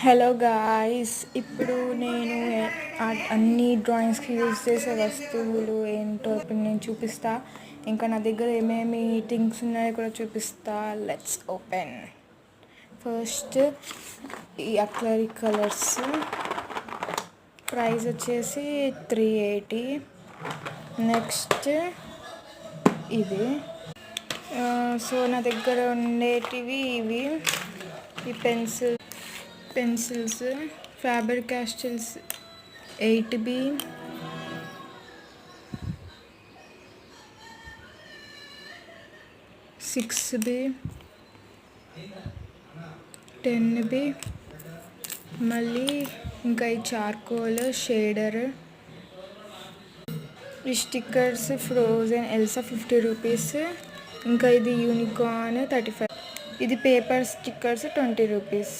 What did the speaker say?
Hello guys, ఇప్పుడు నేను అన్ని డ్రాయింగ్స్కి యూజ్ చేసే వస్తువులు ఏంటో ఇప్పుడు నేను చూపిస్తా. ఇంకా నా దగ్గర ఏమేమి థింగ్స్ ఉన్నాయో కూడా చూపిస్తా. Let's open. ఫస్ట్ ఈ అక్లరిక్ కలర్స్, ప్రైస్ వచ్చేసి 380. నెక్స్ట్ ఇది. సో నా దగ్గర ఉండేటివి ఇవి. ఈ pencils Faber క్యాస్టిల్స్ 8B, 6B, 10B, మళ్ళీ ఇంకా ఈ చార్కోల్ షేడర్. ఈ స్టిక్కర్స్ ఫ్రోజన్ ఎల్సా 50 రూపీస్. ఇంకా ఇది యూనికార్న్ 35. ఇది పేపర్ స్టిక్కర్స్ 20 రూపీస్.